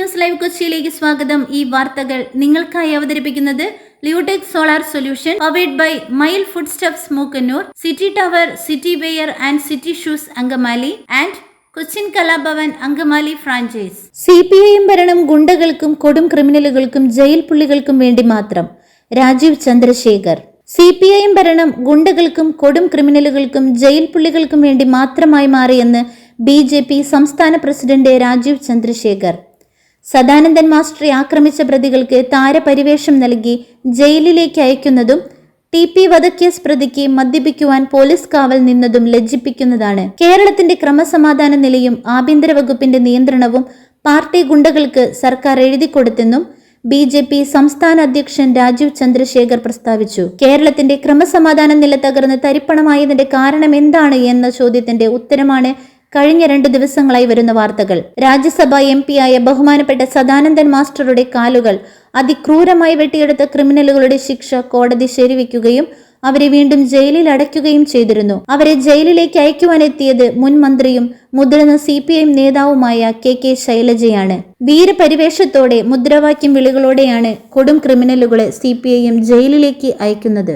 News live കൊച്ചിയിലേക്ക് സ്വാഗതം. ഈ വാർത്തകൾ നിങ്ങൾക്കായി അവതരിപ്പിക്കുന്നത് Leotech solar solution, powered by mile food steps Mookkannoor, city tower, city wear and city shoes Angamaly and Cochin Kalabhavan Angamaly franchise. CPIM ഭരണം ഗുണ്ടകൾക്കും കൊടും ക്രിമിനലുകൾക്കും ജയിൽ പുള്ളികൾക്കും വേണ്ടി മാത്രം. രാജീവ് ചന്ദ്രശേഖർ. CPIM ഭരണം ഗുണ്ടകൾക്കും കൊടും ക്രിമിനലുകൾക്കും ജയിൽ പുള്ളികൾക്കും വേണ്ടി മാത്രമായി മാറിയെന്ന് BJP സംസ്ഥാന പ്രസിഡന്റ് രാജീവ് ചന്ദ്രശേഖർ. സദാനന്ദൻ മാസ്റ്ററെ ആക്രമിച്ച പ്രതികൾക്ക് താരപരിവേഷം നൽകി ജയിലിലേക്ക് അയക്കുന്നതും TP വധക്കേസ് പ്രതിക്ക് മദ്യപിക്കുവാൻ പോലീസ് കാവൽ നിന്നതും ലജ്ജിപ്പിക്കുന്നതാണ്. കേരളത്തിന്റെ ക്രമസമാധാന നിലയും ആഭ്യന്തര വകുപ്പിന്റെ നിയന്ത്രണവും പാർട്ടി ഗുണ്ടകൾക്ക് സർക്കാർ എഴുതിക്കൊടുത്തെന്നും BJP സംസ്ഥാന അധ്യക്ഷൻ രാജീവ് ചന്ദ്രശേഖർ പ്രസ്താവിച്ചു. കേരളത്തിന്റെ ക്രമസമാധാന നില തകർന്ന് തരിപ്പണമായതിന്റെ കാരണം എന്താണ് എന്ന ചോദ്യത്തിന്റെ ഉത്തരമാണ് കഴിഞ്ഞ 2 ദിവസങ്ങളായി വരുന്ന വാർത്തകൾ. രാജ്യസഭാ MP ആയ ബഹുമാനപ്പെട്ട സദാനന്ദൻ മാസ്റ്ററുടെ കാലുകൾ അതിക്രൂരമായി വെട്ടിയെടുത്ത ക്രിമിനലുകളുടെ ശിക്ഷ കോടതി ശരിവെക്കുകയും അവരെ വീണ്ടും ജയിലിൽ അടയ്ക്കുകയും ചെയ്തിരുന്നു. അവരെ ജയിലിലേക്ക് അയക്കുവാനെത്തിയത് മുൻ മന്ത്രിയും മുതിർന്ന CPIM നേതാവുമായ KK ശൈലജയാണ്. വീരപരിവേഷത്തോടെ മുദ്രാവാക്യം വിളികളോടെയാണ് കൊടും ക്രിമിനലുകളെ CPIM ജയിലിലേക്ക് അയക്കുന്നത്.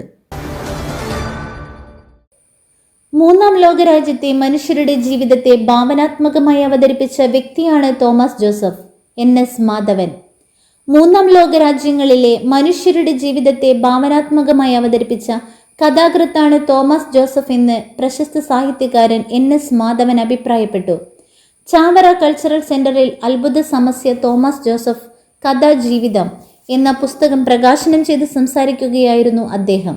മൂന്നാം ലോകരാജ്യത്തെ മനുഷ്യരുടെ ജീവിതത്തെ ഭാവനാത്മകമായി അവതരിപ്പിച്ച വ്യക്തിയാണ് തോമസ് ജോസഫ്. NS മാധവൻ. മൂന്നാം ലോകരാജ്യങ്ങളിലെ മനുഷ്യരുടെ ജീവിതത്തെ ഭാവനാത്മകമായി അവതരിപ്പിച്ച കഥാകൃത്താണ് തോമസ് ജോസഫ് എന്ന് പ്രശസ്ത സാഹിത്യകാരൻ NS മാധവൻ അഭിപ്രായപ്പെട്ടു. ചാവറ കൾച്ചറൽ സെന്ററിൽ അത്ഭുത സമസ്യ തോമസ് ജോസഫ് കഥാജീവിതം എന്ന പുസ്തകം പ്രകാശനം ചെയ്ത് സംസാരിക്കുകയായിരുന്നു അദ്ദേഹം.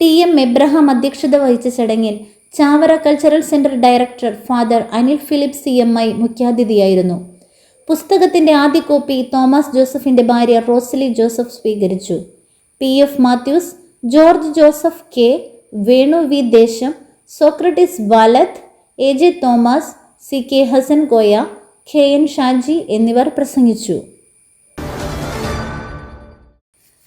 TM എബ്രഹാം അധ്യക്ഷത വഹിച്ച ചടങ്ങിൽ Chavara cultural centre director father Anil Philip CMI മുഖ്യാതിഥിയായിരുന്നു. പുസ്തകത്തിന്റെ ആദ്യ കോപ്പി തോമസ് ജോസഫിന്റെ ഭാര്യ റോസലി ജോസഫ് സ്വീകരിച്ചു. PF Mathews, George Joseph K, Venu V Desam, Socrates Valath, AJ Thomas, CK Hassan Koya, KN Shaji എന്നിവർ പ്രസംഗിച്ചു.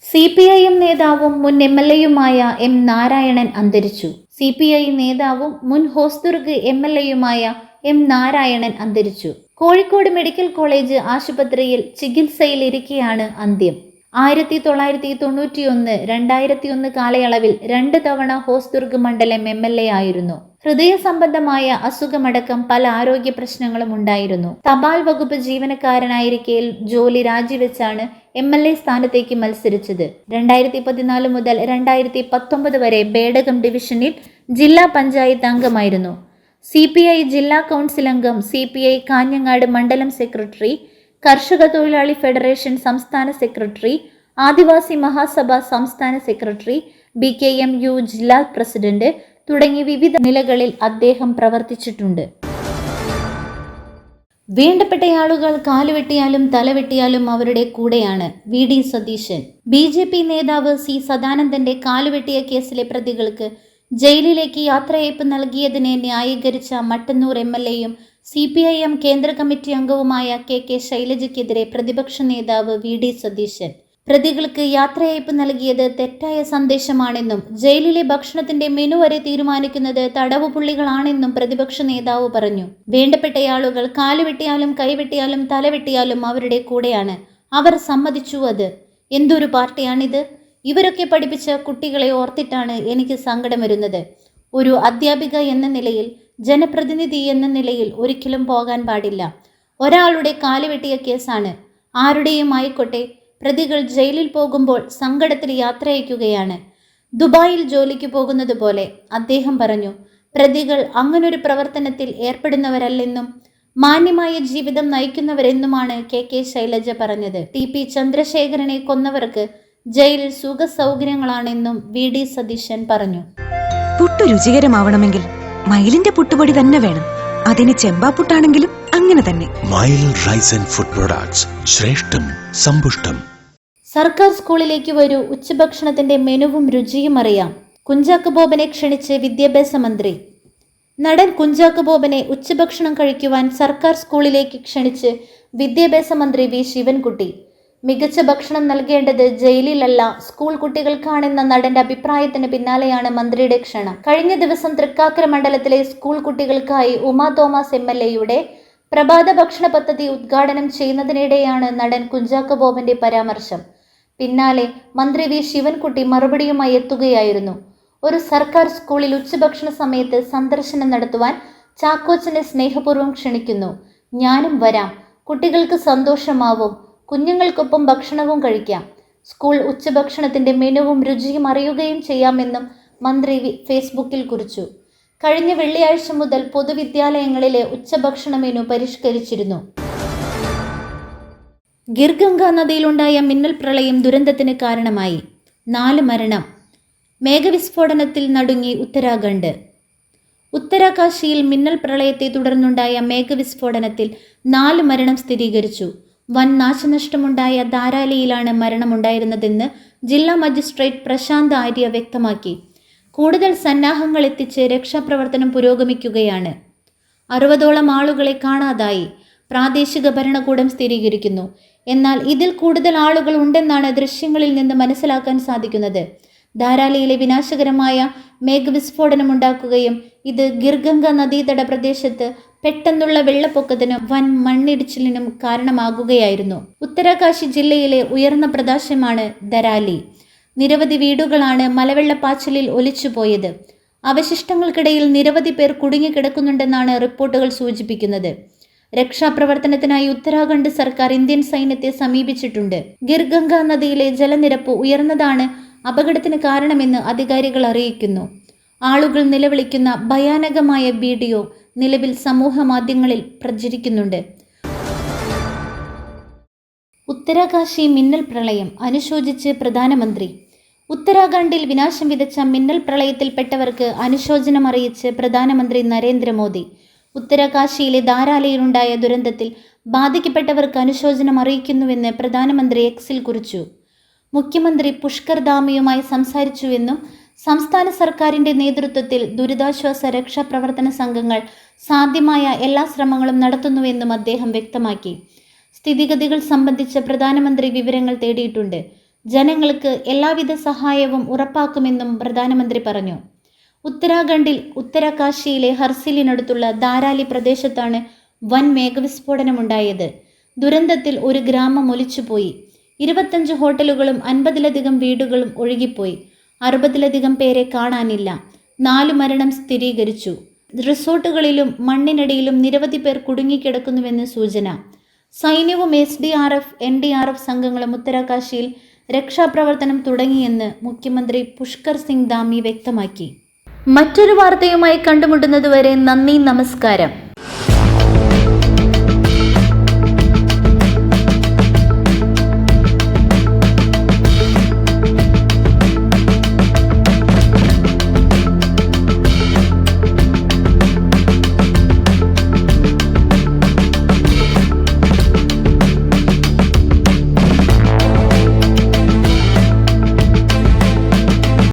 CPIM നേതാവും മുൻ MLAയുമായ M നാരായണൻ അന്തരിച്ചു. CPI നേതാവും മുൻ ഹോസ്ദുർഗ് MLAയുമായ M നാരായണൻ അന്തരിച്ചു. കോഴിക്കോട് മെഡിക്കൽ കോളേജ് ആശുപത്രിയിൽ ചികിത്സയിലിരിക്കെയാണ് അന്ത്യം. 1991, 2001 കാലയളവിൽ 2 തവണ ഹോസ്ദുർഗ് മണ്ഡലം MLA ആയിരുന്നു. ഹൃദയ സംബന്ധമായ അസുഖമടക്കം പല ആരോഗ്യ പ്രശ്നങ്ങളും ഉണ്ടായിരുന്നു. തപാൽ വകുപ്പ് ജീവനക്കാരനായിരിക്കെ ജോലി രാജിവെച്ചാണ് MLA സ്ഥാനത്തേക്ക് മത്സരിച്ചത്. 2014 മുതൽ 2019 വരെ ബേഡകം ഡിവിഷനിൽ ജില്ലാ പഞ്ചായത്ത് അംഗമായിരുന്നു. CPI ജില്ലാ കൗൺസിൽ അംഗം, CPI കാഞ്ഞങ്ങാട് മണ്ഡലം സെക്രട്ടറി, കർഷക തൊഴിലാളി ഫെഡറേഷൻ സംസ്ഥാന സെക്രട്ടറി, ആദിവാസി മഹാസഭ സംസ്ഥാന സെക്രട്ടറി, BKMU ജില്ലാ പ്രസിഡന്റ് തുടങ്ങി വിവിധ നിലകളിൽ അദ്ദേഹം പ്രവർത്തിച്ചിട്ടുണ്ട്. വേണ്ടപ്പെട്ടയാളുകൾ കാലുവെട്ടിയാലും തലവെട്ടിയാലും അവരുടെ കൂടെയാണ്. VD സതീശൻ. BJP നേതാവ് C സദാനന്ദന്റെ കാലുവെട്ടിയ കേസിലെ പ്രതികൾക്ക് ജയിലിലേക്ക് യാത്രയയപ്പ് നൽകിയതിനെ ന്യായീകരിച്ച മട്ടന്നൂർ MLAയും CPIM കേന്ദ്ര കമ്മിറ്റി അംഗവുമായ KK ശൈലജയ്ക്കെതിരെ പ്രതിപക്ഷ നേതാവ് VD സതീശൻ. പ്രതികൾക്ക് യാത്രയയപ്പ് നൽകിയത് തെറ്റായ സന്ദേശമാണെന്നും ജയിലിലെ ഭക്ഷണത്തിന്റെ മെനു വരെ തീരുമാനിക്കുന്നത് തടവുപുള്ളികളാണെന്നും പ്രതിപക്ഷ നേതാവ് പറഞ്ഞു. വേണ്ടപ്പെട്ടയാളുകൾ കാലുവെട്ടിയാലും കൈവെട്ടിയാലും തലവെട്ടിയാലും അവരുടെ കൂടെയാണ്. അവർ സമ്മതിച്ചു. അത് എന്തൊരു പാർട്ടിയാണിത്? ഇവരൊക്കെ പഠിപ്പിച്ച കുട്ടികളെ ഓർത്തിട്ടാണ് എനിക്ക് സങ്കടം വരുന്നത്. ഒരു അധ്യാപിക എന്ന നിലയിൽ, ജനപ്രതിനിധി എന്ന നിലയിൽ ഒരിക്കലും പോകാൻ പാടില്ല. ഒരാളുടെ കാലുവെട്ടിയ കേസാണ്. ആരുടെയും ആയിക്കോട്ടെ, പ്രതികൾ ജയിലിൽ പോകുമ്പോൾ സങ്കടത്തിൽ യാത്രയക്കുകയാണ്. ദുബായിൽ ജോലിക്ക് പോകുന്നത് പോലെ, അദ്ദേഹം പറഞ്ഞു. പ്രതികൾ അങ്ങനൊരു പ്രവർത്തനത്തിൽ ഏർപ്പെടുന്നവരല്ലെന്നും മാന്യമായ ജീവിതം നയിക്കുന്നവരെന്നുമാണ് KK ശൈലജ പറഞ്ഞത്. TP ചന്ദ്രശേഖരനെ കൊന്നവർക്ക് ജയിലിൽ സുഖ സൗകര്യങ്ങളാണെന്നും VD സതീശൻ പറഞ്ഞു. പുട്ടു രുചികരമാവണമെങ്കിൽ മയിലിന്റെ പുട്ടുപൊടി തന്നെ വേണം. അതിന് ചെമ്പാപ്പുട്ടാണെങ്കിലും അങ്ങനെ തന്നെ. മയിൽ റൈസ് ആൻഡ് ഫുഡ് പ്രൊഡക്ട്സ്, ശ്രേഷ്ഠം സമ്പുഷ്ടം. സർക്കാർ സ്കൂളിലേക്ക് വരൂ, ഉച്ചഭക്ഷണത്തിന്റെ മെനുവും രുചിയും അറിയാം. കുഞ്ചാക്കോ ബോബനെ ക്ഷണിച്ച് വിദ്യാഭ്യാസ മന്ത്രി. നടൻ കുഞ്ചാക്കോ ബോബനെ ഉച്ചഭക്ഷണം കഴിക്കുവാൻ സർക്കാർ സ്കൂളിലേക്ക് ക്ഷണിച്ച് വിദ്യാഭ്യാസ മന്ത്രി V ശിവൻകുട്ടി. മികച്ച ഭക്ഷണം നൽകേണ്ടത് ജയിലിലല്ല, സ്കൂൾ കുട്ടികൾക്കാണെന്ന നടന്റെ അഭിപ്രായത്തിന് പിന്നാലെയാണ് മന്ത്രിയുടെ ക്ഷണം. കഴിഞ്ഞ ദിവസം തൃക്കാക്കര മണ്ഡലത്തിലെ സ്കൂൾ കുട്ടികൾക്കായി ഉമാ തോമസ് MLAയുടെ പ്രഭാത ഭക്ഷണ പദ്ധതി ഉദ്ഘാടനം ചെയ്യുന്നതിനിടെയാണ് നടൻ കുഞ്ചാക്കോ ബോബന്റെ പരാമർശം. പിന്നാലെ മന്ത്രി വി ശിവൻകുട്ടി മറുപടിയുമായി എത്തുകയായിരുന്നു. ഒരു സർക്കാർ സ്കൂളിൽ ഉച്ചഭക്ഷണ സമയത്ത് സന്ദർശനം നടത്തുവാൻ ചാക്കോച്ചനെ സ്നേഹപൂർവ്വം ക്ഷണിക്കുന്നു. ഞാനും വരാം. കുട്ടികൾക്ക് സന്തോഷമാവും. കുഞ്ഞുങ്ങൾക്കൊപ്പം ഭക്ഷണവും കഴിക്കാം. സ്കൂൾ ഉച്ചഭക്ഷണത്തിന്റെ മെനുവും രുചിയും അറിയുകയും ചെയ്യാമെന്നും മന്ത്രി ഫേസ്ബുക്കിൽ കുറിച്ചു. കഴിഞ്ഞ വെള്ളിയാഴ്ച മുതൽ പൊതുവിദ്യാലയങ്ങളിലെ ഉച്ചഭക്ഷണ മെനു പരിഷ്കരിച്ചിരുന്നു. ഗിർഗംഗ നദിയിലുണ്ടായ മിന്നൽ പ്രളയം ദുരന്തത്തിന് കാരണമായി. 4 മരണം. മേഘവിസ്ഫോടനത്തിൽ നടുങ്ങി ഉത്തരാഖണ്ഡ്. ഉത്തരാകാശിയിൽ മിന്നൽ പ്രളയത്തെ തുടർന്നുണ്ടായ മേഘവിസ്ഫോടനത്തിൽ 4 മരണം സ്ഥിരീകരിച്ചു. വൻ നാശനഷ്ടമുണ്ടായ ധാരാലിയിലാണ് മരണമുണ്ടായിരുന്നതെന്ന് ജില്ലാ മജിസ്ട്രേറ്റ് പ്രശാന്ത് ആര്യ വ്യക്തമാക്കി. കൂടുതൽ സന്നാഹങ്ങൾ എത്തിച്ച് രക്ഷാപ്രവർത്തനം പുരോഗമിക്കുകയാണ്. 60ഓളം ആളുകളെ കാണാതായി പ്രാദേശിക ഭരണകൂടം സ്ഥിരീകരിക്കുന്നു. എന്നാൽ ഇതിൽ കൂടുതൽ ആളുകൾ ഉണ്ടെന്നാണ് ദൃശ്യങ്ങളിൽ നിന്ന് മനസ്സിലാക്കാൻ സാധിക്കുന്നത്. ധാരാലിയിലെ വിനാശകരമായ മേഘവിസ്ഫോടനമുണ്ടാക്കുകയും ഇത് ഗിർഗംഗ നദീതട പ്രദേശത്ത് പെട്ടെന്നുള്ള വെള്ളപ്പൊക്കത്തിനും വൻ മണ്ണിടിച്ചിലിനും കാരണമാകുകയായിരുന്നു. ഉത്തരാകാശി ജില്ലയിലെ ഉയർന്ന പ്രദേശമാണ് ധരാലി. നിരവധി വീടുകളാണ് മലവെള്ളപ്പാച്ചിലിൽ ഒലിച്ചുപോയത്. അവശിഷ്ടങ്ങൾക്കിടയിൽ നിരവധി പേർ കുടുങ്ങിക്കിടക്കുന്നുണ്ടെന്നാണ് റിപ്പോർട്ടുകൾ സൂചിപ്പിക്കുന്നത്. രക്ഷാപ്രവർത്തനത്തിനായി ഉത്തരാഖണ്ഡ് സർക്കാർ ഇന്ത്യൻ സൈന്യത്തെ സമീപിച്ചിട്ടുണ്ട്. ഗിർഗംഗ നദിയിലെ ജലനിരപ്പ് ഉയർന്നതാണ് അപകടത്തിന് കാരണമെന്ന് അധികാരികൾ അറിയിക്കുന്നു. ആളുകൾ നിലവിളിക്കുന്ന ഭയാനകമായ വീഡിയോ നിലവിൽ സമൂഹ മാധ്യമങ്ങളിൽ പ്രചരിക്കുന്നുണ്ട്. ഉത്തരാകാശി മിന്നൽ പ്രളയം അനുശോചിച്ച് പ്രധാനമന്ത്രി. ഉത്തരാഖണ്ഡിൽ വിനാശം വിതച്ച മിന്നൽ പ്രളയത്തിൽപ്പെട്ടവർക്ക് അനുശോചനം അറിയിച്ച് പ്രധാനമന്ത്രി നരേന്ദ്രമോദി. ഉത്തരാകാശിയിലെ ധാരാലിയിലുണ്ടായ ദുരന്തത്തിൽ ബാധിക്കപ്പെട്ടവർക്ക് അനുശോചനം അറിയിക്കുന്നുവെന്ന് പ്രധാനമന്ത്രി എക്സിൽ കുറിച്ചു. മുഖ്യമന്ത്രി പുഷ്കർ ധാമിയുമായി സംസാരിച്ചുവെന്നും സംസ്ഥാന സർക്കാരിൻ്റെ നേതൃത്വത്തിൽ ദുരിതാശ്വാസ രക്ഷാപ്രവർത്തന സംഘങ്ങൾ സാധ്യമായ എല്ലാ ശ്രമങ്ങളും നടത്തുന്നുവെന്നും അദ്ദേഹം വ്യക്തമാക്കി. സ്ഥിതിഗതികൾ സംബന്ധിച്ച് പ്രധാനമന്ത്രി വിവരങ്ങൾ തേടിയിട്ടുണ്ട്. ജനങ്ങൾക്ക് എല്ലാവിധ സഹായവും ഉറപ്പാക്കുമെന്നും പ്രധാനമന്ത്രി പറഞ്ഞു. ഉത്തരാഖണ്ഡിൽ ഉത്തരാകാശിയിലെ ഹർസിലിനടുത്തുള്ള ധാരാലി പ്രദേശത്താണ് വൻ മേഘവിസ്ഫോടനമുണ്ടായത്. ദുരന്തത്തിൽ ഒരു ഗ്രാമം ഒലിച്ചുപോയി. 25 ഹോട്ടലുകളും 50ലധികം വീടുകളും ഒഴുകിപ്പോയി. 60ലധികം പേരെ കാണാനില്ല. 4 മരണം സ്ഥിരീകരിച്ചു. റിസോർട്ടുകളിലും മണ്ണിനടിയിലും നിരവധി പേർ കുടുങ്ങിക്കിടക്കുന്നുവെന്ന് സൂചന. സൈന്യവും SDRF, NDRF സംഘങ്ങളും ഉത്തരാകാശിയിൽ രക്ഷാപ്രവർത്തനം തുടങ്ങിയെന്ന് മുഖ്യമന്ത്രി പുഷ്കർ സിംഗ് ധാമി വ്യക്തമാക്കി. മറ്റൊരു വാർത്തയുമായി കണ്ടുമുട്ടുന്നതുവരെ നന്ദി, നമസ്കാരം.